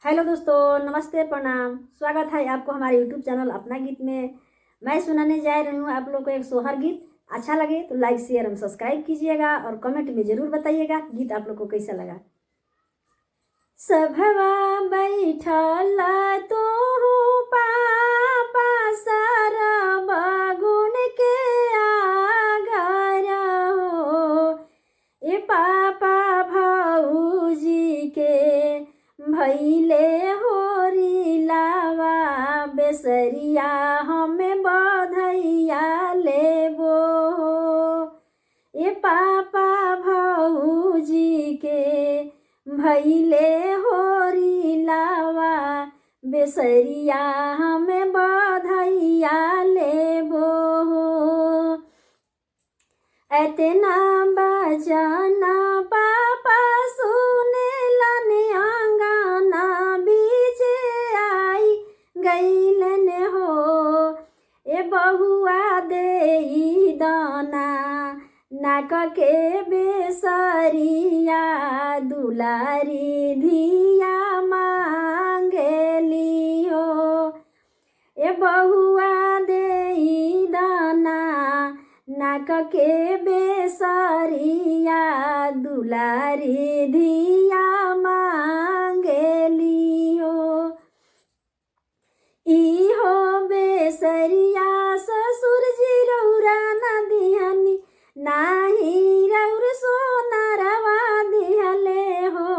Hello दोस्तों, नमस्ते, प्रणाम। स्वागत है आपको हमारे यूट्यूब चैनल अपना गीत में। मैं सुनाने जा रही हूँ आप लोग को एक सोहर गीत। अच्छा लगे तो लाइक शेयर एवं सब्सक्राइब कीजिएगा और कमेंट में ज़रूर बताइएगा गीत आप लोग को कैसा लगा। सभवा बैठल तू पापा सरब गुण के आगर हो, ए पापा भौजी के भैले होरी लावा बेसरिया हमें बधैया लेबो। ए पापा भौजी के भैले होरी लावा बेसरिया हमें बधैया लेबो। एतना बजना पापा सुनेलन अंगना बीचे आई गईलन हो, ए बहुआ देई दाना नाक के बेसरिया दुलारी धिया मांगेली हो। ए बहुआ देई दाना नाक के बेसरिया दुलारी धिया मांगेली हो। ई हो बेसरिया ससुर जी रौरा न दिहनी नाही रौर सोनारवा दिहले हो।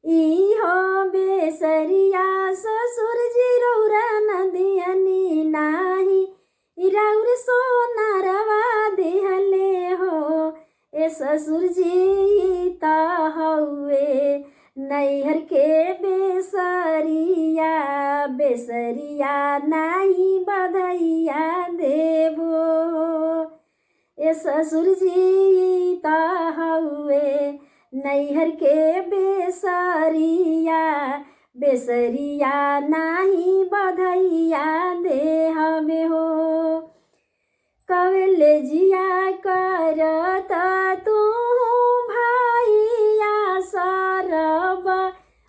ई हो बेसरिया ससुर जी रौरा न दिहनी नाही रौर सोनारवा दिहले हो। ए ससुर जी ता हउए नैहर के बेसरिया बेसरिया नाही बधैया देबो। ए ससुर जी ता हउए नैहर के बेसरिया बेसरिया नाही बधैया दे हमें हो। कवलेजिया करत तू भैया सरब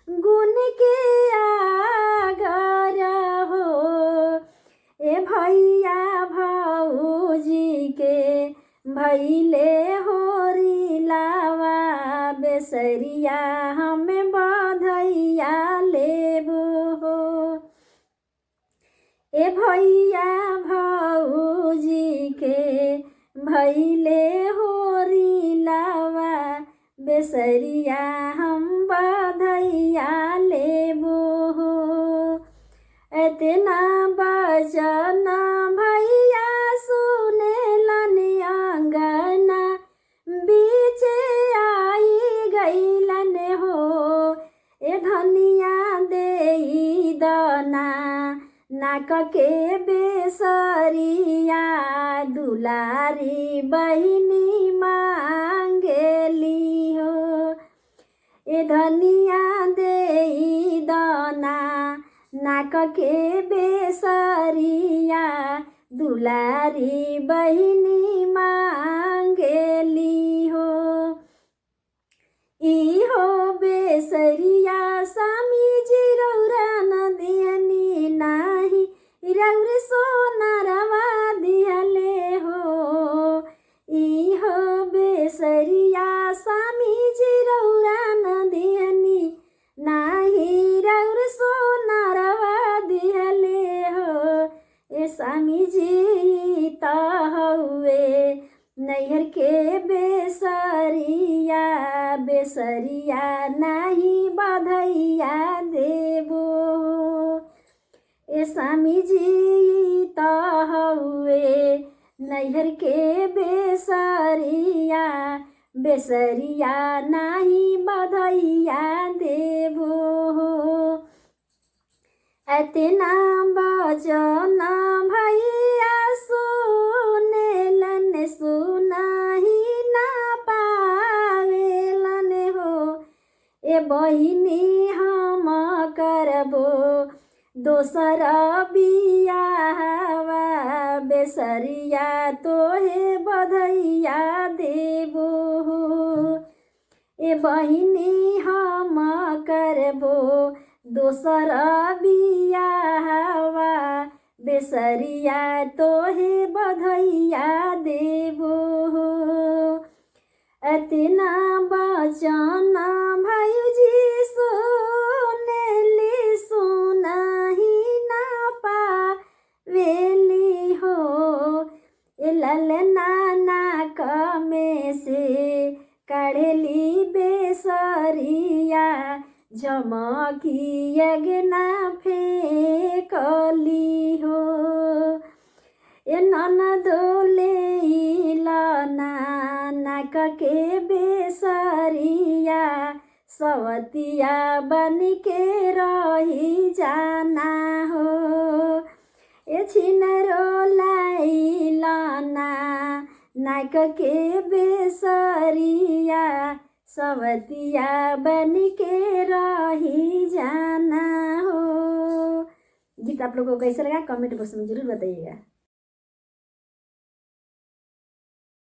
गुण के आगर हो, ए भैया भौजी के भैले होरी लावा बेसरिया हमें बधैया लेबो हो। ए भैया भौजी के भैले होरी लावा बेसरिया हम बधैया लेबो हो। एतना बजना भैया सुनेलन अंगना बीचे आई गईलन हो, ए धनिया देई दाना नाक के बेसरिया दुलारी बहिनी मांगेली हो। ए धनिया देई दाना नाक के बेसरिया दुलारी बहिनी मांगेली हो। ई हो बेसरिया स्वामी जी रौरा न दिहनी नाही रौर सोनारवा दिहले हो। ई हो बेसरिया स्वामी जी रौरा न दिहनी नाही रौर सोनारवा दिहले हो। ए स्वामी जी ता हउए नैहर के बेसरिया बेसरिया नाही बधैया देबो। ए स्वामी जी ता हउए नैहर के बेसरिया बेसरिया नाही बधैया देबो। एतना बजना भैया सुनेलन सुनाही ना पावेलन हो, ए बहिनी हम करबो दोसर बियाहवा बेसरिया तोहे बधैया देबो। ए बहिनी हम करबो दोसर बियाहवा बेसरिया तोहे बधैया देबो अतना बचन भाईजी सुनेली सुनाही ना पावेली हो ए ललना नाक में से कढ़ली बेसरिया झमकी यज्ञना फेंकली हो ए ननदोले लना नाक के बेसरिया सवतिया बन के रही जाना हो ए छिनरो लाइलना नाक के बेसरिया सवतिया बन के रही जाना हो। गीत आप लोगों को कैसे लगा कमेंट बॉक्स में जरूर बताइएगा।